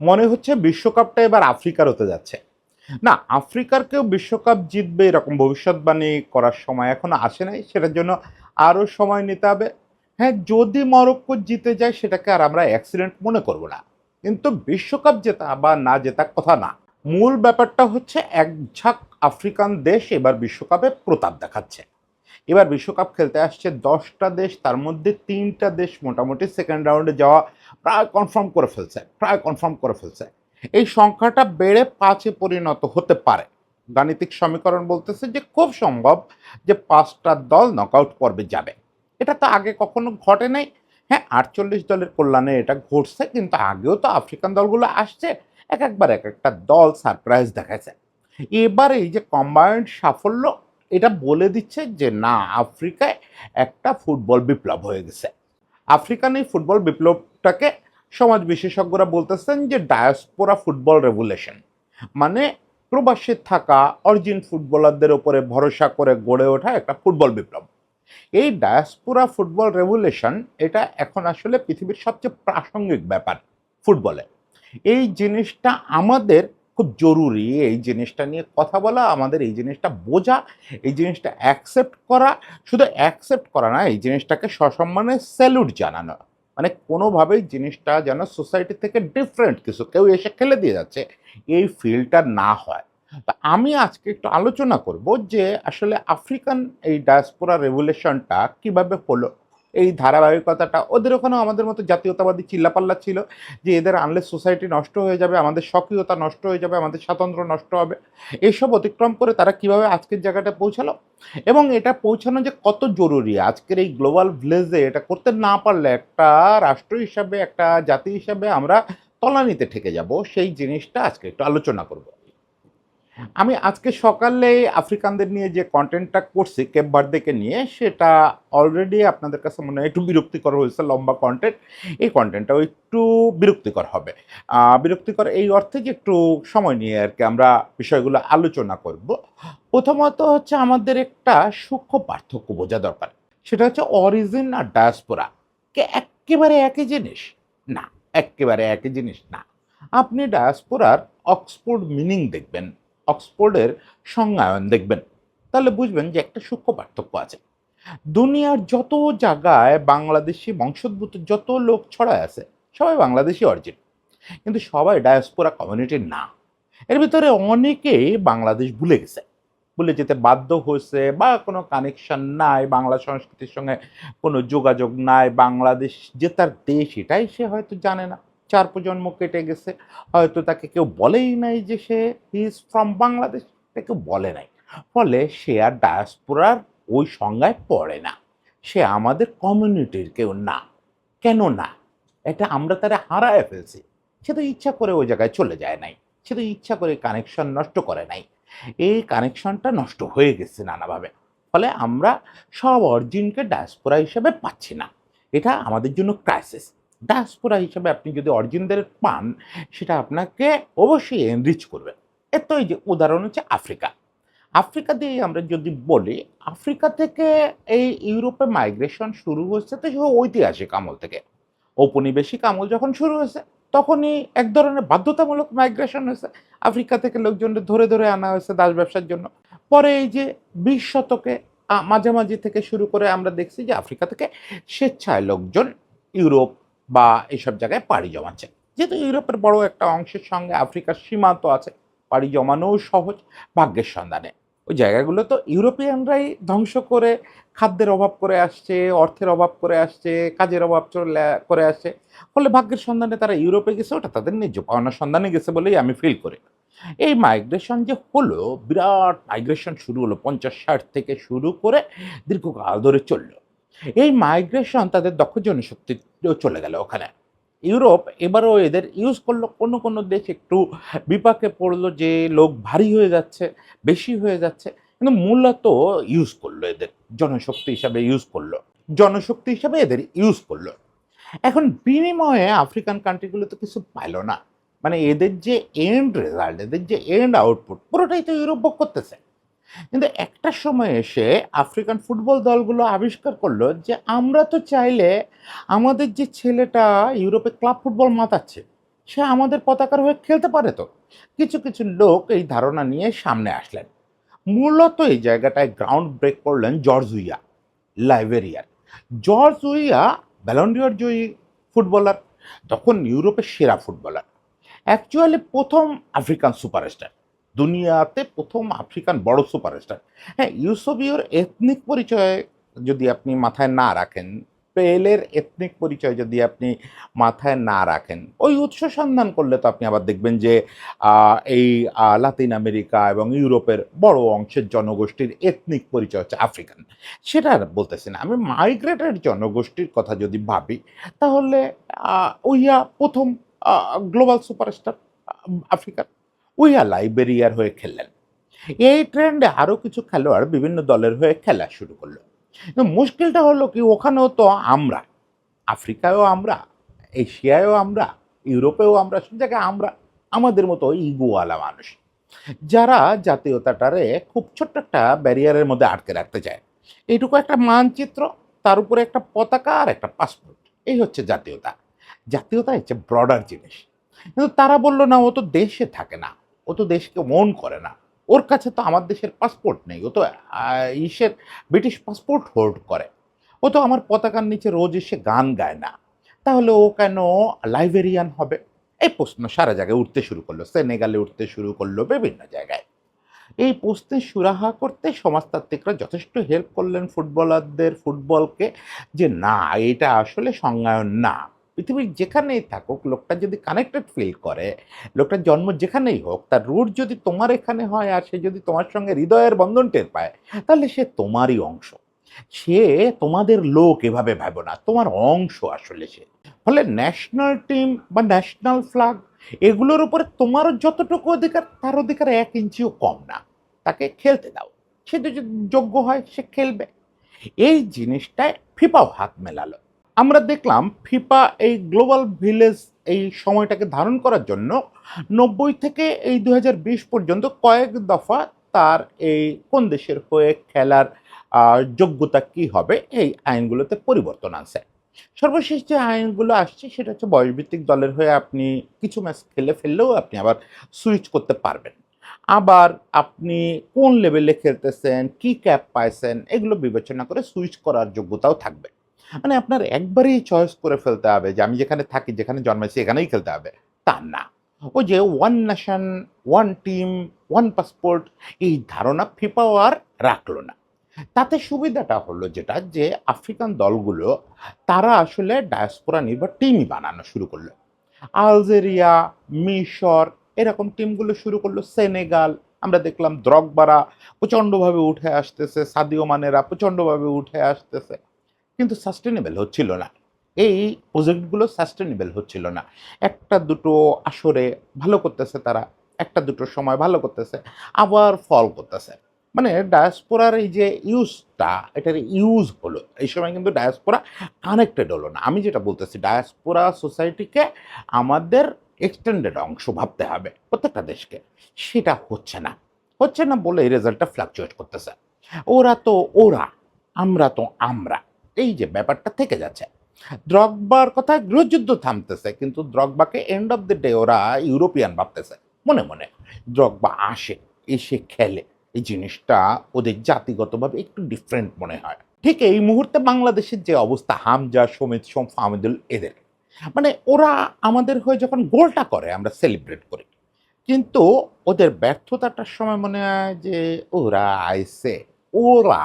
মনে হচ্ছে বিশ্বকাপটা এবার আফ্রিকার হতে যাচ্ছে। না, আফ্রিকার কেউ বিশ্বকাপ জিতবে এরকম ভবিষ্যৎবাণী করার সময় এখনো আসে নাই। সেটার জন্য আরো সময় নিতে হবে। হ্যাঁ, যদি মরক্কো জিতে যায় সেটাকে আর আমরা অ্যাক্সিডেন্ট মনে করব না। কিন্তু বিশ্বকাপ জেতা বা না জেতা কথা না। মূল ব্যাপারটা হচ্ছে এক ঝাঁক আফ্রিকান দেশ এবার বিশ্বকাপে প্রতাপ দেখাচ্ছে। এবার বিশ্বকাপ খেলতে আসছে ১০টা দেশ, তার মধ্যে ৩টা দেশ মোটামুটি সেকেন্ড রাউন্ডে যাওয়া প্রায় কনফার্ম করে ফেলছে। এই সংখ্যাটা বেড়ে ৫-এ পরিণত হতে পারে। গাণিতিক সমীকরণ বলতেছে যে খুব সম্ভব যে ৫টা দল নকআউট পর্বে যাবে। এটা তো আগে কখনো ঘটে নাই। হ্যাঁ, ৪৮ দলের কল্যাণে এটা ঘটছে, কিন্তু আগেও তো আফ্রিকান দলগুলো আসছে, একবার একটা দল সারপ্রাইজ দেখাইছে। এবার এই যে কম্বাইন্ড সাফল্য, এটা বলে দিচ্ছে যে না, আফ্রিকায় একটা ফুটবল বিপ্লব হয়ে গেছে। আফ্রিকান এই ফুটবল বিপ্লবটাকে সমাজ বিশেষজ্ঞরা বলতেছেন যে ডায়াসপোরা ফুটবল রেভুলেশন। মানে প্রবাসে থাকা অরিজিন ফুটবলারদের উপরে ভরসা করে গড়ে ওঠা একটা ফুটবল বিপ্লব। এই ডায়াসপোরা ফুটবল রেভুলেশন, এটা এখন আসলে পৃথিবীর সবচেয়ে প্রাসঙ্গিক ব্যাপার ফুটবলে। এই জিনিসটা আমাদের খুব জরুরি, এই জিনিসটা নিয়ে কথা বলা, আমাদের এই জিনিসটা বোঝা, এই জিনিসটা অ্যাকসেপ্ট করা। শুধু অ্যাকসেপ্ট করা না, এই জিনিসটাকে সসম্মানে স্যালুট জানানো। মানে কোনোভাবেই জিনিসটা যেন সোসাইটি থেকে ডিফারেন্ট কিছু কেউ এসে খেলে দিয়ে যাচ্ছে, এই ফিলটা না হয়। তা আমি আজকে একটু আলোচনা করব যে আসলে আফ্রিকান এই ডায়াসপোরা রেভুলেশনটা কিভাবে হলো। এই ধারাবাহিকতাটা ওদের ওখানেও আমাদের মতো জাতীয়তাবাদী চিল্লাপাল্লা ছিল যে এদের আনলে সোসাইটি নষ্ট হয়ে যাবে, আমাদের স্বকীয়তা নষ্ট হয়ে যাবে, আমাদের স্বাতন্ত্র্য নষ্ট হবে। এসব অতিক্রম করে তারা কিভাবে আজকের জায়গাটা পৌঁছালো, এবং এটা পৌঁছানো যে কত জরুরি আজকের এই গ্লোবাল ভিলেজে। এটা করতে না পারলে একটা রাষ্ট্র হিসাবে, একটা জাতি হিসাবে আমরা তলানিতে ঠেকে যাব। সেই জিনিসটা আজকে একটু আলোচনা করব। আমি আজকে সকালে আফ্রিকানদের নিয়ে যে কনটেন্টটা করছি কেপ ভার্দেকে নিয়ে, সেটা অলরেডি আপনাদের কাছে মনে হয় একটু বিরক্তিকর হয়েছে, লম্বা কনটেন্ট। এই কনটেন্টটাও একটু বিরক্তিকর হবে। বিরক্তিকর এই অর্থে যে একটু সময় নিয়ে আর কি আমরা বিষয়গুলো আলোচনা করব। প্রথমত হচ্ছে আমাদের একটা সূক্ষ্ম পার্থক্য বোঝা দরকার। সেটা হচ্ছে অরিজিন আর ডায়াসপোরা কে এক্কেবারে একই জিনিস না, এক্কেবারে একই জিনিস না। আপনি ডায়াসপোরার অক্সফোর্ড মিনিং দেখবেন, অক্সফোর্ডের সংজ্ঞায়ন দেখবেন, তাহলে বুঝবেন যে একটা সূক্ষ্ম পার্থক্য আছে। দুনিয়ার যত জায়গায় বাংলাদেশি বংশোদ্ভূত যত লোক ছড়ায় আছে, সবাই বাংলাদেশি অরিজিন, কিন্তু সবাই ডায়াসপোরা কমিউনিটির না। এর ভিতরে অনেকেই বাংলাদেশ ভুলে গেছে, ভুলে যেতে বাধ্য হয়েছে, বা কোনো কানেকশন নাই, বাংলা সংস্কৃতির সঙ্গে কোনো যোগাযোগ নাই। বাংলাদেশ যে তার দেশ এটাই সে হয়তো জানে না। ৪ প্রজন্ম কেটে গেছে, হয়তো তাকে কেউ বলেই নাই যে সে ইজ ফ্রম বাংলাদেশ, এটা কেউ বলে নাই। ফলে সে আর ডায়াসপোরার ওই সংজ্ঞায় পড়ে না, সে আমাদের কমিউনিটির কেউ না। কেন না? এটা আমরা তারা হারায় ফেলছি। সে তো ইচ্ছা করে ওই জায়গায় চলে যায় নাই, সে তো ইচ্ছা করে কানেকশন নষ্ট করে নাই। এই কানেকশনটা নষ্ট হয়ে গেছে নানাভাবে। ফলে আমরা সব অরিজিনকে ডায়াসপোরা হিসেবে পাচ্ছি না। এটা আমাদের জন্য ক্রাইসিস। ডায়াসপোরা হিসেবে আপনি যদি অরিজিনদের পান, সেটা আপনাকে অবশ্যই এনরিচ করবে। এর তো এই যে উদাহরণ হচ্ছে আফ্রিকা। আফ্রিকা দিয়েই আমরা যদি বলি, আফ্রিকা থেকে এই ইউরোপে মাইগ্রেশন শুরু হচ্ছে তো সে ঐতিহাসিক আমল থেকে। ঔপনিবেশিক আমল যখন শুরু হয়েছে, তখনই এক ধরনের বাধ্যতামূলক মাইগ্রেশন হয়েছে। আফ্রিকা থেকে লোকজনদের ধরে ধরে আনা হয়েছে দাস ব্যবসার জন্য। পরে এই যে ২০ শতকে মাঝামাঝি থেকে শুরু করে আমরা দেখছি যে আফ্রিকা থেকে স্বেচ্ছায় লোকজন ইউরোপ বা এইসব জায়গায় পাড়ি জমাচ্ছে। যেহেতু ইউরোপের বড় একটা অংশের সঙ্গে আফ্রিকার সীমান্ত আছে, পাড়ি জমানোও সহজ, ভাগ্যের সন্ধানে। ওই জায়গাগুলো তো ইউরোপিয়ানরাই ধ্বংস করে, খাদ্যের অভাব করে আসছে, অর্থের অভাব করে আসছে, কাজের অভাব করে আসছে। ফলে ভাগ্যের সন্ধানে তারা ইউরোপে গেছে, ওটা তাদের ন্যায্য পাওনার সন্ধানে গেছে বলেই আমি ফিল করি। এই মাইগ্রেশন যে হলো, বিরাট মাইগ্রেশন শুরু হলো ৫০-৬০ থেকে শুরু করে দীর্ঘকাল ধরে চলল। এই মাইগ্রেশন তাদের দক্ষ জনশক্তি চলে গেল ওখানে। ইউরোপ এবারও এদের ইউজ করলো, কোনো কোনো দেশ একটু বিপাকে পড়লো যে লোক ভারী হয়ে যাচ্ছে, বেশি হয়ে যাচ্ছে, কিন্তু মূলত ইউজ করলো, এদের জনশক্তি হিসাবে ইউজ করলো, জনশক্তি হিসাবে এদের ইউজ করলো। এখন বিনিময়ে আফ্রিকান কান্ট্রিগুলো তো কিছু পাইলো না। মানে এদের যে এন্ড রেজাল্ট, এদের যে এন্ড আউটপুট, পুরোটাই তো ইউরোপ ভোগ করতেছে। কিন্তু একটা সময় এসে আফ্রিকান ফুটবল দলগুলো আবিষ্কার করলো যে আমরা তো চাইলে আমাদের যে ছেলেটা ইউরোপে ক্লাব ফুটবল মাতাচ্ছে, সে আমাদের পতাকার হয়ে খেলতে পারে তো। কিছু কিছু লোক এই ধারণা নিয়ে সামনে আসলেন। মূলত এই জায়গাটায় গ্রাউন্ড ব্রেক করলেন জর্জ উইয়া, লাইবেরিয়ার। জর্জ উইয়া ব্যালন্ডিয়র জয়ী ফুটবলার, তখন ইউরোপের সেরা ফুটবলার, অ্যাকচুয়ালি প্রথম আফ্রিকান সুপারস্টার, দুনিয়াতে প্রথম আফ্রিকান বড় সুপারস্টার। হ্যাঁ, ইউসোবিয়র এথনিক পরিচয় যদি আপনি মাথায় না রাখেন, পেলের এথনিক পরিচয় যদি আপনি মাথায় না রাখেন, ওই উৎস সন্ধান করলে তো আপনি আবার দেখবেন যে এই লাতিন আমেরিকা এবং ইউরোপের বড় অংশের জনগোষ্ঠীর এথনিক পরিচয় হচ্ছে আফ্রিকান। সেটা আর বলতেছি না, আমি মাইগ্রেটেড জনগোষ্ঠীর কথা যদি ভাবি, তাহলে ওইয়া প্রথম গ্লোবাল সুপারস্টার আফ্রিকার। উইয়া লাইবেরিয়ার হয়ে খেললেন। এই ট্রেন্ডে আরও কিছু খেলোয়াড় বিভিন্ন দলের হয়ে খেলা শুরু করলো। কিন্তু মুশকিলটা হলো কি, ওখানেও তো আমরা, আফ্রিকায়ও আমরা, এশিয়ায়ও আমরা, ইউরোপেও আমরা, সব জায়গায় আমরা, আমাদের মতো ইগোওয়ালা মানুষ, যারা জাতীয়তাটারে খুব ছোট্ট একটা ব্যারিয়ারের মধ্যে আটকে রাখতে চায়। এইটুকু একটা মানচিত্র, তার উপরে একটা পতাকা আর একটা পাসপোর্ট, এই হচ্ছে জাতীয়তা। জাতীয়তা হচ্ছে ব্রডার জিনিস। কিন্তু তারা বলল না, ও তো দেশে থাকে না, ও তো দেশকে মন করে না, ওর কাছে তো আমার দেশের পাসপোর্ট নেই, ও তো ইসের ব্রিটিশ পাসপোর্ট হোল্ড করে, ও তো আমার পতাকার নিচে রোজ এসে গান গায় না, তাহলে ও কেন লাইবেরিয়ান হবে? এই প্রশ্ন সারা জায়গায় উঠতে শুরু করলো, সেনেগালে উঠতে শুরু করলো, বিভিন্ন জায়গায়। এই প্রশ্নের সুরাহা করতে সমাজতাত্ত্বিকরা যথেষ্ট হেল্প করলেন ফুটবলারদের, ফুটবলকে, যে না, এটা আসলে সংজ্ঞায়ন না। পৃথিবীর যেখানেই থাকুক, লোকটা যদি কানেক্টেড ফিল করে, লোকটার জন্ম যেখানেই হোক, তার রুট যদি তোমার এখানে হয় আর সে যদি তোমার সঙ্গে হৃদয়ের বন্ধন টের পায়, তাহলে সে তোমারই অংশ। সে তোমাদের লোক এভাবে ভাবো না, তোমার অংশ আসলে সে। ফলে ন্যাশনাল টিম বা ন্যাশনাল ফ্ল্যাগ, এগুলোর উপরে তোমারও যতটুকু অধিকার, তার অধিকার 1 ইঞ্চিও কম না। তাকে খেলতে দাও, সে যদি যোগ্য হয় সে খেলবে। এই জিনিসটায় ফিফাও হাত মেলালো। আমরা দেখলাম ফিফা এই গ্লোবাল ভিলেজ এই সময়টাকে ধারণ করার জন্য 90 থেকে এই 2020 পর্যন্ত কয়েক দফা তার এই কোন দেশের হয়ে খেলার যোগ্যতা কি হবে এই আইনগুলোতে পরিবর্তন আনছে। সর্বশেষ যে আইনগুলো আসছে সেটা হচ্ছে বয়সভিত্তিক দলের হয়ে আপনি কিছু ম্যাচ খেলে ফেললেও আপনি আবার সুইচ করতে পারবেন। আবার আপনি কোন লেভেলে খেলতেছেন, কি ক্যাপ পাইছেন, এগুলো বিবেচনা করে সুইচ করার যোগ্যতাও থাকবে। মানে আপনার একবারেই চয়েস করে ফেলতে হবে যে আমি যেখানে থাকি, যেখানে জন্মেছি এখানেই খেলতে হবে, তা না। ওই যে one nation, one team, one passport, এই ধারণা ফিফাও আর রাখলো না। তাতে সুবিধাটা হলো যেটা, যে আফ্রিকান দলগুলো তারা আসলে ডায়াসপোরা নির্ভর টিমই বানানো শুরু করলো। আলজেরিয়া, মিশর, এরকম টিমগুলো শুরু করলো। সেনেগাল, আমরা দেখলাম দ্রগবারা প্রচণ্ডভাবে উঠে আসতেছে, সাদিও মানেরা প্রচণ্ডভাবে উঠে আসতেছে, কিন্তু সাস্টেনেবল হচ্ছিল না। এই প্রজেক্টগুলো সাস্টেনেবল হচ্ছিল না। একটা দুটো আসরে ভালো করতেছে তারা, একটা দুটো সময় ভালো করতেছে, আবার ফল করতেছে। মানে ডায়াসপোরার এই যে ইউজটা, এটার ইউজ হলো এই সময়, কিন্তু ডায়াসপোরা কানেক্টেড হলো না। আমি যেটা বলতেছি, ডায়াসপোরা সোসাইটিকে আমাদের এক্সটেন্ডেড অংশ ভাবতে হবে প্রত্যেকটা দেশকে, সেটা হচ্ছে না। হচ্ছে না বলে এই রেজাল্টটা ফ্লাকচুয়েট করতেছে। ওরা তো ওরা, আমরা তো আমরা, এই যে ব্যাপারটা থেকে যাচ্ছে। দ্রগবার কথায় গৃহযুদ্ধ থামতেছে, কিন্তু দ্রগবাকে এন্ড অফ দ্য ডে ওরা ইউরোপিয়ান ভাবতেছে মনে মনে। দ্রগবা আসে, এসে খেলে, এই জিনিসটা ওদের জাতিগতভাবে একটু ডিফারেন্ট মনে হয়। ঠিক এই মুহূর্তে বাংলাদেশের যে অবস্থা, হামজা, সমিত, সোম, ফাহমিদুল, এদের, মানে ওরা আমাদের হয়ে যখন গোলটা করে আমরা সেলিব্রেট করি, কিন্তু ওদের ব্যর্থতাটার সময় মনে হয় যে ওরা আইসে, ওরা,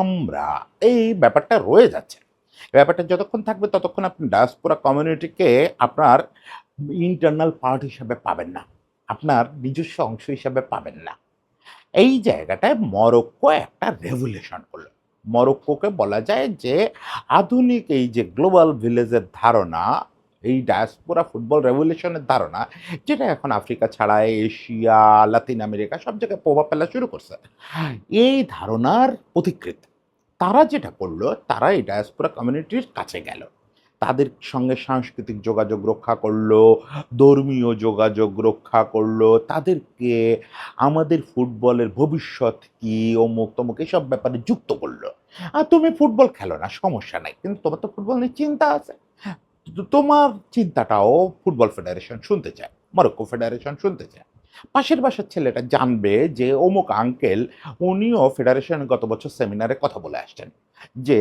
আমরা, এই ব্যাপারটা রয়ে যাচ্ছে। ব্যাপারটা যতক্ষণ থাকবে ততক্ষণ আপনি ডায়াসপোরা কমিউনিটিকে আপনার ইন্টারনাল পার্ট হিসাবে পাবেন না, আপনার নিজস্ব অংশ হিসাবে পাবেন না। এই জায়গাটায় মরক্কো একটা রেভলিউশন করলো। মরক্কোকে বলা যায় যে আধুনিক এই যে গ্লোবাল ভিলেজের ধারণা, এই ডায়াসপোরা ফুটবল রেভলিউশনের ধারণা, যেটা এখন আফ্রিকা ছাড়া এশিয়া, লাতিন আমেরিকা সব জায়গায় প্রভাব ফেলা শুরু করছে, এই ধারণার পথিকৃৎ। তারা যেটা করলো, তারা এই ডায়াসপোরা কমিউনিটির কাছে গেল, তাদের সঙ্গে সাংস্কৃতিক যোগাযোগ রক্ষা করলো, ধর্মীয় যোগাযোগ রক্ষা করলো, তাদেরকে আমাদের ফুটবলের ভবিষ্যৎ কি, অমুক তমুক এসব ব্যাপারে যুক্ত করলো। আর তুমি ফুটবল খেলো না, সমস্যা নাই, কিন্তু তোমার তো ফুটবল নিয়ে চিন্তা আছে, তোমার চিন্তাটাও ফুটবল ফেডারেশন শুনতে চায়, মরক্কো ফেডারেশন শুনতে চায়। পাশের বাসার ছেলেটা জানবে যে অমুক আঙ্কেল উনিও ফেডারেশনে গত বছর সেমিনারে কথা বলে আসছেন। যে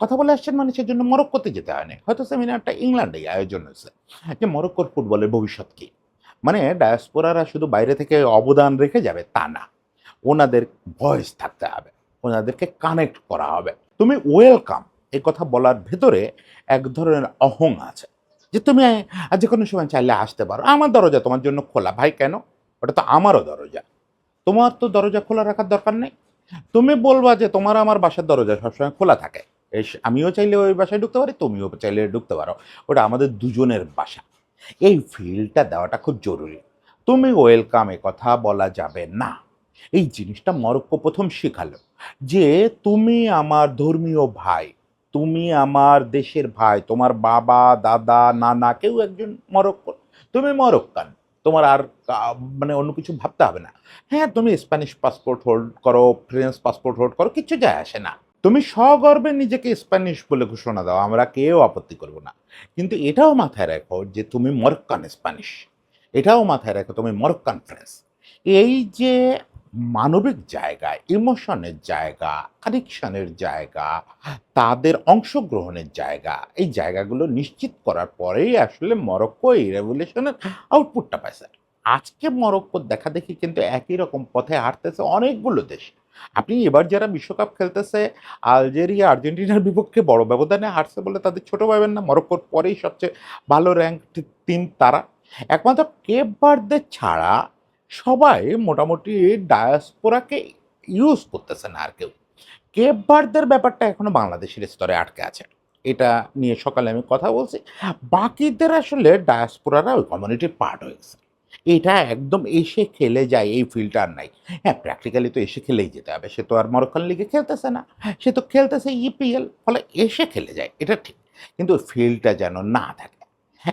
কথা বলে আসছেন মানে সেজন্য মরক্কোতে যেতে হয়নি। হয়তো সেমিনারটা ইংল্যান্ডেই আয়োজন হয়েছে। যে মরক্কোর ফুটবলের ভবিষ্যৎ কি? মানে ডায়াসপোরারা শুধু বাইরে থেকে অবদান রেখে যাবে তা না। ওনাদের ভয়েস থাকতে হবে। ওনাদেরকে কানেক্ট করা হবে। তুমি ওয়েলকাম এই কথা বলার ভেতরে এক ধরনের অহং আছে। যে তুমি যেকোনো সময় চাইলে আসতে পারো। আমার দরজা তোমার জন্য খোলা। ভাই কেন? ওটা তো আমারও দরজা। তোমার তো দরজা খোলা রাখার দরকার নেই। তুমি বলবা যে তোমার আমার বাসার দরজা সবসময় খোলা থাকে। আমিও চাইলে ওই বাসায় ঢুকতে পারি, তুমিও চাইলে ঢুকতে পারো। ওটা আমাদের দুজনের বাসা। এই ফিলটা দেওয়াটা খুব জরুরি। তুমি ওয়েলকাম এ কথা বলা যাবে না। এই জিনিসটা মরক্কো ১ম শিখালো যে, "তুমি আমার ধর্মীয় ভাই। তুমি আমার দেশের ভাই। তোমার বাবা, দাদা, নানা কেউ একজন মরক্কোর। তুমি মরক্কান। তোমার আর কা মানে অন্য কিছু ভাবতে হবে না। হ্যাঁ, তুমি স্প্যানিশ পাসপোর্ট হোল্ড করো, ফ্রেঞ্চ পাসপোর্ট হোল্ড করো, কিচ্ছু যায় আসে না। তুমি সগর্বে নিজেকে স্প্যানিশ বলে ঘোষণা দাও। আমরা কেউ আপত্তি করব না। কিন্তু এটাও মাথায় রেখো যে তুমি মরক্কান স্প্যানিশ। এটাও মাথায় রেখো তুমি মরক্কান ফ্রেঞ্চ।" এই যে মানবিক জায়গা, ইমোশনের জায়গা, কানেকশনের জায়গা, তাদের অংশগ্রহণের জায়গা, এই জায়গাগুলো নিশ্চিত করার পরেই আসলে মরক্কো এই রেভলিউশনের আউটপুটটা পাইছে। আজকে মরক্কোর দেখাদেখি কিন্তু একই রকম পথে হাঁটতেছে অনেকগুলো দেশ। আপনি এবার যারা বিশ্বকাপ খেলতেছে, আলজেরিয়া আর্জেন্টিনার বিপক্ষে বড় ব্যবধানে হারছে বলে তাদের ছোট ভাবেন না? মরক্কোর পরেই সবচেয়ে ভালো র‍্যাংকড টিম তারা। একমাত্র কেপ ভার্দে ছাড়া সবাই মোটামুটি ডায়াসপোরাকে ইউজ করতেছে না আর কেউ। কেপ ভার্দের ব্যাপারটা এখনো বাংলাদেশের স্তরে আটকে আছে। এটা নিয়ে সকালে আমি কথা বলছি। বাকিদের আসলে ডায়াসপোরারা ওই কমিউনিটির পার্ট হয়ে গেছে। এটা একদম এসে খেলে যায় এই ফিলটা আর নাই। হ্যাঁ, প্র্যাকটিক্যালি তো এসে খেলেই যেতে হবে। সে তো আর মরক্কান লিগে খেলতেছে না। সে তো খেলতেছে ইপিএল। ফলে এসে খেলে যায়। এটা ঠিক। কিন্তু ফিলটা যেন না থাকে।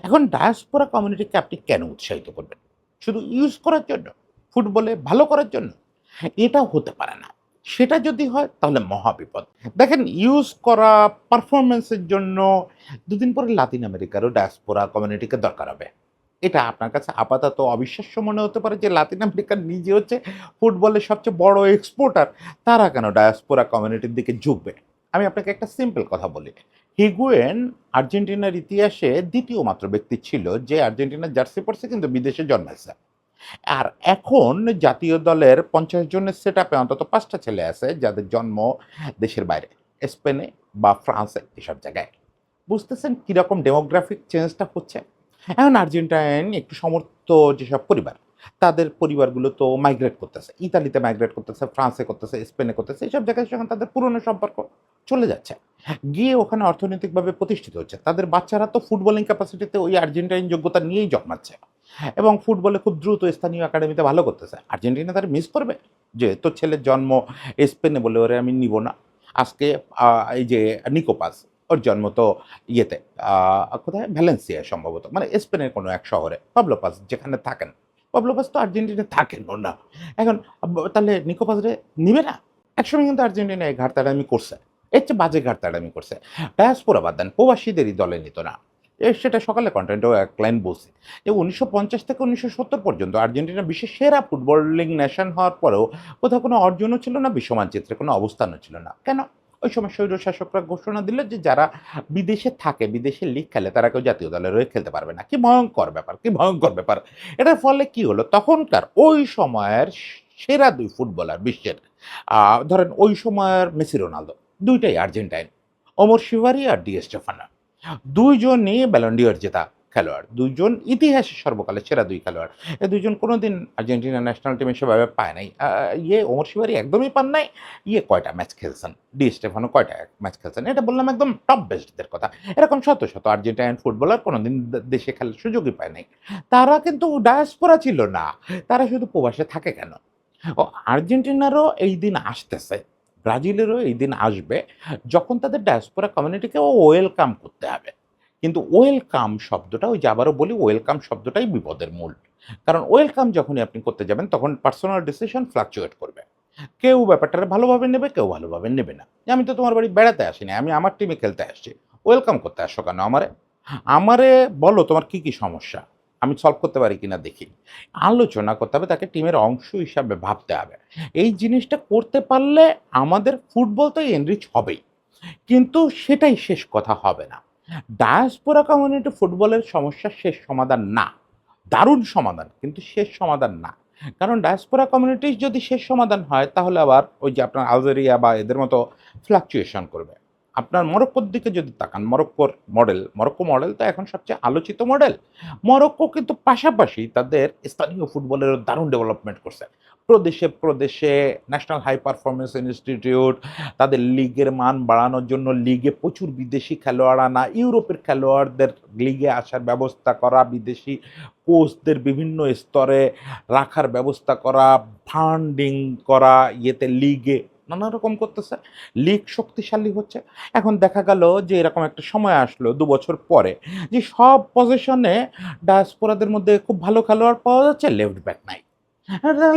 এখন ডায়াসপোরা কমিউনিটিকে আপনি কেন উৎসাহিত করবেন? শুধু ইউজ করার জন্য? ফুটবলে ভালো করার জন্য? এটাও হতে পারে না। সেটা যদি হয় তাহলে মহাবিপদ। দেখেন ইউজ করা পারফরম্যান্সের জন্য ২ দিন পরে লাতিন আমেরিকারও ডায়াসপোরা কমিউনিটিকে দরকার হবে। এটা আপনার কাছে আপাতত অবিশ্বাস্য মনে হতে পারে যে লাতিন আমেরিকা নিজে হচ্ছে ফুটবলের সবচেয়ে বড় এক্সপোর্টার। তারা কেন ডায়াসপোরা কমিউনিটির দিকে ঝুঁকবে? আমি আপনাকে একটা সিম্পল কথা বলি। হিগুয়েইন আর্জেন্টিনার ইতিহাসে ২য় মাত্র ব্যক্তি ছিল যে আর্জেন্টিনার জার্সি পড়ছে কিন্তু বিদেশে জন্মাইছে। আর এখন জাতীয় দলের ৫০ জনের সেটআপে অন্তত ৫ টা ছেলে আছে যাদের জন্ম দেশের বাইরে। স্পেনে বা ফ্রান্সে এসব জায়গায়। বুঝতেছেন কিরকম ডেমোগ্রাফিক চেঞ্জটা হচ্ছে? এখন আর্জেন্টাইন একটু সমর্থ যেসব পরিবার, তাদের পরিবারগুলো তো মাইগ্রেট করতেছে। ইতালিতে মাইগ্রেট করতেছে, ফ্রান্সে করতেছে, স্পেনে করতেছে। এসব জায়গায় যখন তাদের পুরনো সম্পর্ক চলে যাচ্ছে। গিয়ে ওখানে অর্থনৈতিকভাবে প্রতিষ্ঠিত হচ্ছে। তাদের বাচ্চারা তো ফুটবলিং ক্যাপাসিটিতে ওই আর্জেন্টাইন যোগ্যতা নিয়েই জন্মাচ্ছে। এবং ফুটবলে খুব দ্রুত স্থানীয় একাডেমিতে ভালো করতেছে। আর্জেন্টিনা তারা মিস করবে? যে তোর ছেলের জন্ম স্পেনে বলে ওরে আমি নিব না। আজকে আ এই যে নিকো পাস, ওর জন্ম তো ইয়েতে কোথায়? ভ্যালেন্সিয়ায় সম্ভবত। মানে স্পেনের কোনো এক শহরে। পাবলো পাস যেখানে থাকেন। পাবলো পাস তো আর্জেন্টিনায় থাকেনও না। এখন তাহলে নিকো পাসরে নিবে না? একসময় কিন্তু আর্জেন্টিনা এই ঘাড়তাড়ামি করছে। এর চেয়ে বাজে ঘাড়তাড়ামি করছে। ডায়াসপোরা বাদ দেন, প্রবাসীদেরই দলে নিত না। সেটা সকালে কনটেন্টেও এক লাইন বলছি। যে ১৯৫০ থেকে ১৯৭০ পর্যন্ত আর্জেন্টিনা বিশ্বের সেরা ফুটবলিং নেশন হওয়ার পরেও কোথাও কোনো অর্জনও ছিল না, বিশ্ব মানচিত্রে কোনো অবস্থানও ছিল না। কেন? ওই সময় স্বৈরশাসকরা ঘোষণা দিল যে যারা বিদেশে থাকে, বিদেশে লিগ খেলে তারা কেউ জাতীয় দলের হয়ে খেলতে পারবে না। কি ভয়ংকর ব্যাপার! কি ভয়ংকর ব্যাপার! এটার ফলে কি হলো? তখনকার ওই সময়ের সেরা ২ ফুটবলার বিশ্বের আ ধরেন ওই সময়ের মেসি, রোনালদো ২ টাই আর্জেন্টাইন। ওমর শিবারি আর ডি স্টেফানো। ২ জনই ব্যালন ডি'র জেতা খেলোয়াড়। ২ জন ইতিহাসের সর্বকালের সেরা ২ খেলোয়াড়। ২ জন কোনোদিন আর্জেন্টিনা ন্যাশনাল টিমে সেভাবে পায় নাই। ওমর শিবারি একদমই পান নাই। কয়টা ম্যাচ খেলছেন। ডি স্টেফানো কয়টা ম্যাচ খেলছেন। এটা বললাম একদম টপ বেস্টদের কথা। এরকম শত, শত আর্জেন্টাইন ফুটবলার কোনোদিন দেশে খেলার সুযোগই পায় নাই। তারা কিন্তু ডায়াসপোরা ছিল না। তারা শুধু প্রবাসে থাকে কেন? আর্জেন্টিনারও এই দিন আসতেছে। ব্রাজিলেরও এই দিন আসবে যখন তাদের ডায়াসপোরা কমিউনিটিকেও ওয়েলকাম করতে হবে। কিন্তু ওয়েলকাম শব্দটা ওই যে আবারও বলি ওয়েলকাম শব্দটাই বিপদের মূল। কারণ ওয়েলকাম যখনই আপনি করতে যাবেন তখন পার্সোনাল ডিসিশন ফ্লাকচুয়েট করবে। কেউ ব্যাপারটারে ভালোভাবে নেবে, কেউ ভালোভাবে নেবে না। যে আমি তো তোমার বাড়ি বেড়াতে আসিনি। আমি আমার টিমে খেলতে আসছি। ওয়েলকাম করতে আসছো কেন আমারে? আমারে বলো তোমার কি, কি সমস্যা? আমি সলভ করতে পারি কিনা দেখি। আলোচনা করতে হবে, তাকে টিমের অংশ হিসাবে ভাবতে হবে। এই জিনিসটা করতে পারলে আমাদের ফুটবল তো এনরিচ হবেই। কিন্তু সেটাই শেষ কথা হবে না। ডায়াসপোরা কমিউনিটি ফুটবলের সমস্যার শেষ সমাধান না। দারুণ সমাধান কিন্তু শেষ সমাধান না। কারণ ডায়াসপোরা কমিউনিটির যদি শেষ সমাধান হয় তাহলে আবার ওই যে আপনার আলজেরিয়া বা এদের মতো ফ্লাকচুয়েশন করবে। আপনার মরক্কোর দিকে যদি তাকান, মরক্কো মডেল তো এখন সবচেয়ে আলোচিত মডেল। মরক্কো কিন্তু পাশাপাশি তাদের স্থানীয় ফুটবলেরও দারুণ ডেভেলপমেন্ট করছে। প্রদেশে ন্যাশনাল হাই পারফরম্যান্স ইনস্টিটিউট, তাদের লিগের মান বাড়ানোর জন্য লিগে প্রচুর বিদেশি খেলোয়াড় আনা, ইউরোপের খেলোয়াড়দের লিগে আসার ব্যবস্থা করা, বিদেশি কোচদের বিভিন্ন স্তরে রাখার ব্যবস্থা করা, ফান্ডিং করা, লিগে নানা রকম করতেছে। লিগ শক্তিশালী হচ্ছে। এখন দেখা গেল যে এরকম একটা সময় আসলো ২ বছর পরে যে সব পজিশনে ডায়াসপোরাদের মধ্যে খুব ভালো খেলোয়াড় পাওয়া যাচ্ছে, লেফট ব্যাক নাই।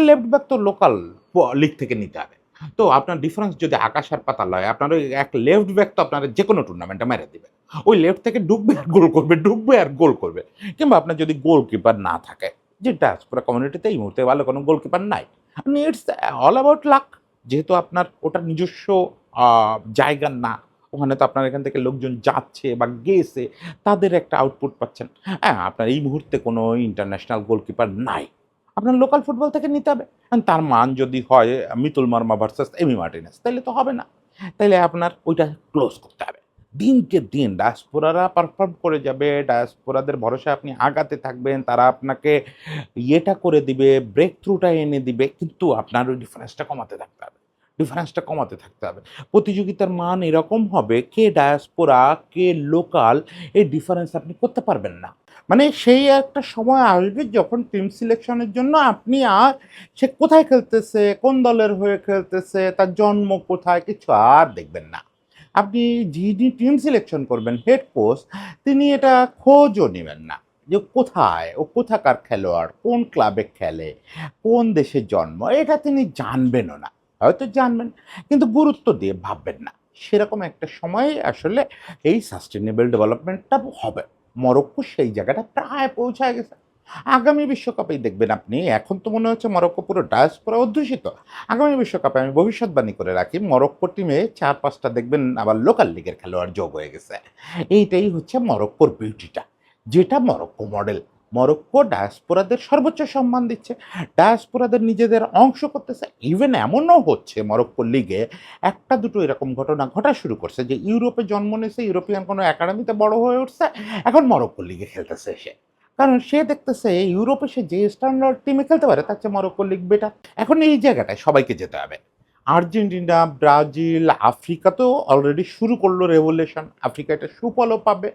লেফট ব্যাক তো লোকাল লিগ থেকে নিতে হবে। তো আপনার ডিফারেন্স যদি আকাশ আর পাতাল হয়, আপনার ওই এক লেফট ব্যাক তো আপনার যেকোনো টুর্নামেন্টে মেরে দিবে। ওই লেফট থেকে ঢুকবে আর গোল করবে, ঢুকবে আর গোল করবে। কিংবা আপনার যদি গোলকিপার না থাকে, যে ডায়াসপোরা কমিউনিটিতে এই মুহূর্তে ভালো কোনো গোলকিপার নাই। It's all about lakh. যেহেতু আপনার ওটা নিজস্ব আ জায়গা না, ওখানে তো আপনার এখান থেকে লোকজন যাচ্ছে বা গেছে, তাদের একটা আউটপুট পাচ্ছেন। হ্যাঁ, আপনার এই মুহূর্তে কোনো ইন্টারন্যাশনাল গোলকিপার নাই। আপনার লোকাল ফুটবল থেকে নিতে হবে। তার মান যদি হয় Mitul Marma versus Emi Martinez, তাইলে তো হবে না। তাইলে আপনার ওইটা ক্লোজ করতে হবে। দিনকে দিন ডায়াসপোরারা পারফর্ম করে যাবে, ডায়াসপোরাদের ভরসায় আপনি আগাতে থাকবেন, তারা আপনাকে করে দিবে, ব্রেক থ্রুটা এনে দিবে, কিন্তু আপনার ওই ডিফারেন্সটা কমাতে থাকতে হবে। ডিফারেন্সটা কমাতে থাকতে হবে। প্রতিযোগিতার মান এরকম হবে, কে ডায়াসপোরা, কে লোকাল, এই ডিফারেন্স আপনি করতে পারবেন না। মানে সেই একটা সময় আসবে যখন টিম সিলেকশনের জন্য আপনি আর সে কোথায় খেলতেছে, কোন দলের হয়ে খেলতেছে, তার জন্ম কোথায়, কিছু আর দেখবেন না। আপনি যিনি টিম সিলেকশন করবেন, হেড কোচ, তিনি এটা খোঁজও নিবেন না যে কোথায়, ও কোথাকার খেলোয়াড়, কোন ক্লাবে খেলে, কোন দেশে জন্ম, এটা তিনি জানবেনও না। হয়তো জানবেন কিন্তু গুরুত্ব দিয়ে ভাববেন না। সেরকম একটা সময়ে আসলে এই সাস্টেনেবল ডেভেলপমেন্টটা হবে। মরক্কো সেই জায়গাটা প্রায় পৌঁছায় গেছে। আগামী বিশ্বকাপেই দেখবেন আপনি, এখন তো মনে হচ্ছে মরক্কো পুরো ডায়াসপোরা অধ্যুষিত। আগামী বিশ্বকাপে আমি ভবিষ্যৎবাণী করে রাখি, মরক্কো টিমে ৪-৫ টা দেখবেন আবার লোকাল লিগের খেলোয়াড় যোগ হয়ে গেছে। এইটাই হচ্ছে মরক্কোর বিউটিটা, যেটা মরক্কো মডেল। মরক্কো ডায়াসপোরাদের সর্বোচ্চ সম্মান দিচ্ছে। ডায়াসপোরাদের নিজেদের অংশ করতেছে। ইভেন এমনও হচ্ছে মরক্কো লিগে ১টা-২টো এরকম ঘটনা ঘটা শুরু করছে যে ইউরোপে জন্ম নিয়েছে, ইউরোপিয়ান কোনো একাডেমিতে বড় হয়ে উঠছে, এখন মরক্কো লিগে খেলতেছে সে। কারণ সে দেখতেছে ইউরোপে সে যে স্ট্যান্ডার্ড টিমে খেলতে পারে তার চেয়ে মরক্কো লিগ বেটার। এখন এই জায়গাটায় সবাইকে যেতে হবে। আর্জেন্টিনা, ব্রাজিল, আফ্রিকা তো অলরেডি শুরু করলো রেভলিউশন। আফ্রিকা এটা সুফলও পাবে।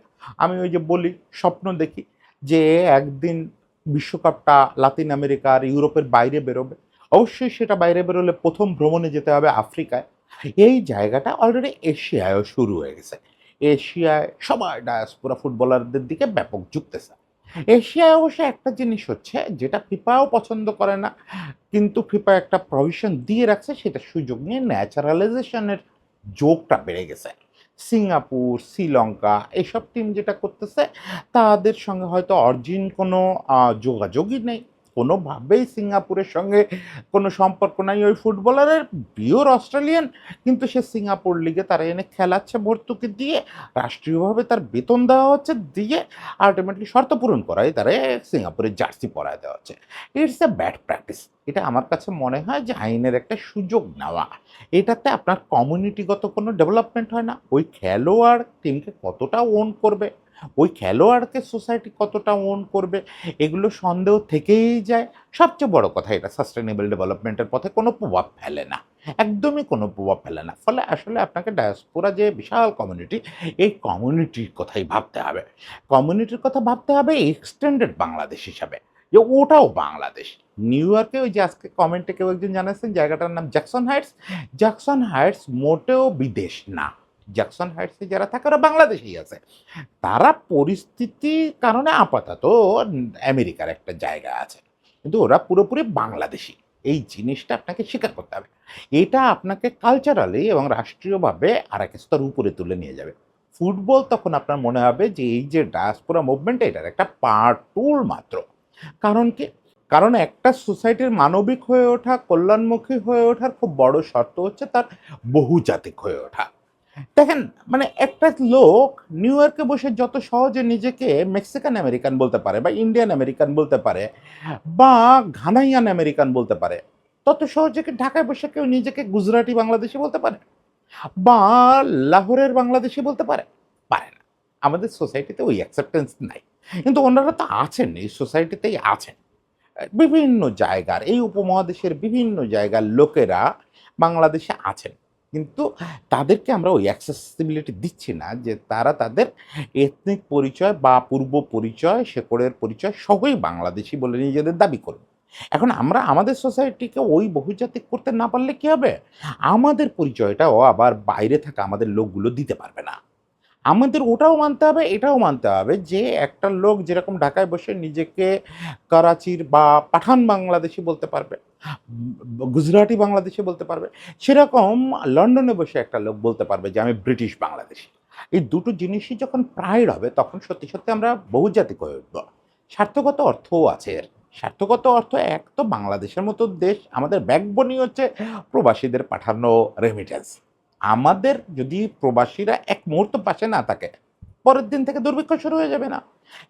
আমি ওই যে বলি, স্বপ্ন দেখি যে একদিন বিশ্বকাপটা লাতিন আমেরিকা আর ইউরোপের বাইরে বেরোবে। অবশ্যই সেটা বাইরে বেরোলে ১ম ভ্রমণে যেতে হবে আফ্রিকায়। এই জায়গাটা অলরেডি এশিয়ায়ও শুরু হয়ে গেছে। এশিয়ায় সবাই ডায়াসপোরা ফুটবলারদের দিকে ব্যাপক ঝুঁকতেছে। এশিয়ায় অবশ্য একটা জিনিস হচ্ছে যেটা ফিফাও পছন্দ করে না, কিন্তু ফিফা একটা প্রভিশন দিয়ে রাখছে, সেটা সুযোগ নিয়ে ন্যাচারালাইজেশনের যোগটা বেড়ে গেছে। সিঙ্গাপুর, শ্রীলঙ্কা এসব টিম যেটা করতেছে, তাদের সঙ্গে হয়তো অরিজিন কোনো যোগাযোগই নেই। কোনোভাবেই সিঙ্গাপুরের সঙ্গে কোনো সম্পর্ক নাই ওই ফুটবলারের। পিওর অস্ট্রেলিয়ান, কিন্তু সে সিঙ্গাপুর লিগে তারা এনে খেলাচ্ছে ভর্তুকি দিয়ে, রাষ্ট্রীয়ভাবে তার বেতন দেওয়া হচ্ছে, দিয়ে আল্টিমেটলি শর্ত পূরণ করায় তারা সিঙ্গাপুরের জার্সি পরায় দেওয়া হচ্ছে। It's a bad practice. এটা আমার কাছে মনে হয় যে আইনের একটা সুযোগ নেওয়া। এটাতে আপনার কমিউনিটিগত কোনো ডেভেলপমেন্ট হয় না। ওই খেলোয়াড় টিমকে কতটা ওন করবে, ওই খেলোয়াড়কে সোসাইটি কতটা ওন করবে, এগুলো সন্দেহ থেকেই যায়। সবচেয়ে বড় কথা, এটা সাস্টেনেবল ডেভেলপমেন্টের পথে কোনো প্রভাব ফেলে না। একদমই কোনো প্রভাব ফেলে না। ফলে আসলে আপনাকে ডায়াসপোরা যে বিশাল কমিউনিটি, এই কমিউনিটির কথাই ভাবতে হবে। কমিউনিটির কথা ভাবতে হবে এক্সটেন্ডেড বাংলাদেশ হিসাবে, যে ওটাও বাংলাদেশ। নিউ ইয়র্কে ওই যে আজকে কমেন্টে কেউ একজন জানাচ্ছেন জায়গাটার নাম জ্যাকসন হাইটস। জ্যাকসন হাইটস মোটেও বিদেশ না। জ্যাকসন হাইটসে যারা থাকে ওরা বাংলাদেশেই আছে। তারা পরিস্থিতির কারণে আপাতত আমেরিকার একটা জায়গা আছে। কিন্তু ওরা পুরোপুরি বাংলাদেশী। এই জিনিসটা আপনাকে স্বীকার করতে হবে। এটা আপনাকে কালচারালি এবং রাষ্ট্রীয়ভাবে আরেক স্তর উপরে তুলে নিয়ে যাবে। ফুটবল তখন আপনার মনে হবে যে এই যে ডায়াসপোরা মুভমেন্ট এটার একটা পার্ট টুল মাত্র। কারণ কি? কারণ একটা সোসাইটির মানবিক হয়ে ওঠা, কল্যাণমুখী হয়ে ওঠার খুব বড় শর্ত হচ্ছে তার বহুজাতিক হয়ে ওঠা। দেখেন, মানে একটা লোক নিউ ইয়র্কে বসে যত সহজে নিজেকে মেক্সিকান আমেরিকান বলতে পারে বা ইন্ডিয়ান আমেরিকান বলতে পারে বা ঘানাইয়ান আমেরিকান বলতে পারে, তত সহজে কি ঢাকায় বসে কেউ নিজেকে গুজরাটি বাংলাদেশি বলতে পারে বা লাহোরের বাংলাদেশি বলতে পারে? পারে না। আমাদের সোসাইটিতে ওই অ্যাকসেপ্টেন্স নাই। কিন্তু ওনারা তো আছেন, এই সোসাইটিতেই আছেন। বিভিন্ন জায়গার এই উপমহাদেশের বিভিন্ন জায়গার লোকেরা বাংলাদেশে আছেন। কিন্তু তাদেরকে আমরা ওই অ্যাক্সেসিবিলিটি দিচ্ছি না যে তারা তাদের এথনিক পরিচয় বা পূর্ব পরিচয়, শেকড়ের পরিচয় সবই বাংলাদেশী বলে নিজেদের দাবি করবে। এখন আমরা আমাদের সোসাইটিকে ওই বহুজাতিক করতে না পারলে কি হবে? আমাদের পরিচয়টাও আবার বাইরে থাকা আমাদের লোকগুলো দিতে পারবে না। আমাদের ওটাও মানতে হবে, এটাও মানতে হবে যে একটা লোক যেরকম ঢাকায় বসে নিজেকে করাচির বা পাঠান বাংলাদেশী বলতে পারবে, গুজরাটি বাংলাদেশী বলতে পারবে, সেরকম লন্ডনে বসে একটা লোক বলতে পারবে যে আমি ব্রিটিশ বাংলাদেশী। এই দুটো জিনিসই যখন প্রাইড হবে তখন সত্যি, সত্যি আমরা বহুজাতিক হয়ে উঠব। স্বার্থগত অর্থও আছে এর। স্বার্থগত অর্থ এক তো বাংলাদেশের মতো দেশ, আমাদের ব্যাকবোনই হচ্ছে প্রবাসীদের পাঠানো রেমিটেন্স। আমাদের যদি প্রবাসীরা এক মুহূর্ত পাশে না থাকে, পরের দিন থেকে দুর্ভিক্ষ শুরু হয়ে যাবে না?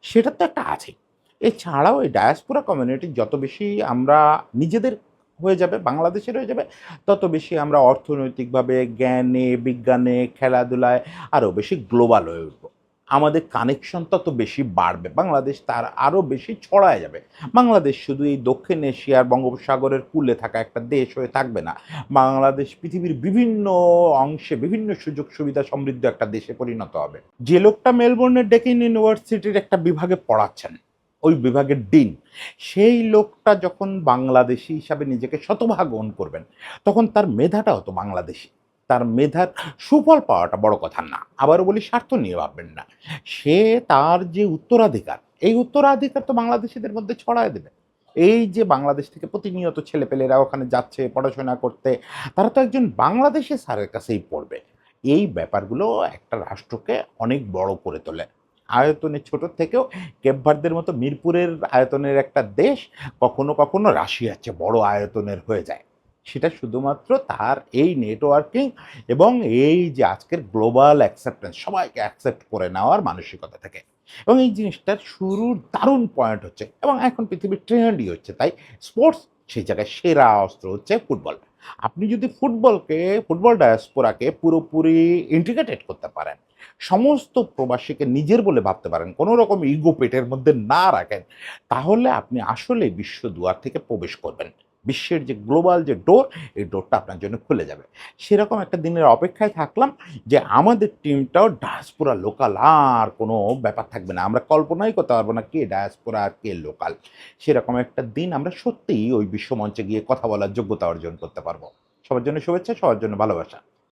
সেটা তো একটা আছেই। এছাড়াও এই ডায়াসপোরা কমিউনিটি যত বেশি আমরা নিজেদের হয়ে যাবে, বাংলাদেশের হয়ে যাবে, তত বেশি আমরা অর্থনৈতিকভাবে, জ্ঞানে, বিজ্ঞানে, খেলাধুলায় আরও বেশি গ্লোবাল হয়ে উঠব। আমাদের কানেকশন তত বেশি বাড়বে। বাংলাদেশ তার আরও বেশি ছড়ায় যাবে। বাংলাদেশ শুধু এই দক্ষিণ এশিয়ার বঙ্গোপসাগরের কূলে থাকা একটা দেশ হয়ে থাকবে না। বাংলাদেশ পৃথিবীর বিভিন্ন অংশে বিভিন্ন সুযোগ সুবিধা সমৃদ্ধ একটা দেশে পরিণত হবে। যে লোকটা মেলবোর্নের ডেকিন ইউনিভার্সিটির একটা বিভাগে পড়াচ্ছেন, ওই বিভাগের ডিন, সেই লোকটা যখন বাংলাদেশী হিসাবে নিজেকে শতভাগ গ্রহণ করবেন, তখন তার মেধাটাও তো বাংলাদেশী। তার মেধার সুফল পাওয়াটা বড় কথা না। আবারও বলি, স্বার্থ নিয়ে ভাববেন না। সে তার যে উত্তরাধিকার, এই উত্তরাধিকার তো বাংলাদেশীদের মধ্যে ছড়ায় দেবে। এই যে বাংলাদেশ থেকে প্রতিনিয়ত ছেলেপেলেরা ওখানে যাচ্ছে পড়াশোনা করতে, তারা তো একজন বাংলাদেশি স্যারের কাছেই পড়বে। এই ব্যাপারগুলো একটা রাষ্ট্রকে অনেক বড় করে তোলে। আয়তনে ছোট থেকেও কেপভার্দের মতো মিরপুরের আয়তনের একটা দেশ কখনো কখনো রাশিয়ার চেয়ে বড় আয়তনের হয়ে যায়। সেটা শুধুমাত্র তার এই নেটওয়ার্কিং এবং এই যে আজকের গ্লোবাল অ্যাকসেপ্টেন্স, সবাইকে অ্যাকসেপ্ট করে নেওয়ার মানসিকতা থেকে। এবং এই জিনিসটার শুরুর দারুণ পয়েন্ট হচ্ছে, এবং এখন পৃথিবীর ট্রেন্ডই হচ্ছে তাই, স্পোর্টস সেই জায়গায় সেরা অস্ত্র হচ্ছে ফুটবল। আপনি যদি ফুটবল ডায়াসপোরাকে পুরোপুরি ইন্টিগ্রেটেড করতে পারেন, সমস্ত প্রবাসীকে নিজের বলে ভাবতে পারেন, কোনো রকম ইগো পেটের মধ্যে না রাখেন, তাহলে আপনি আসলে বিশ্ব দুয়ার থেকে প্রবেশ করবেন। বিশ্বের যে গ্লোবাল যে ডোর, এই ডোরটা আপনার জন্য খুলে যাবে। সেরকম একটা দিনের অপেক্ষায় থাকলাম যে আমাদের টিমটাও ডায়াসপোরা লোকাল আর কোনো ব্যাপার থাকবে না। আমরা কল্পনাই করতে পারবো না কে ডায়াসপোরা আর কে লোকাল। সেরকম একটা দিন আমরা সত্যিই ওই বিশ্বমঞ্চে গিয়ে কথা বলার যোগ্যতা অর্জন করতে পারবো। সবার জন্য শুভেচ্ছা, সবার জন্য ভালোবাসা।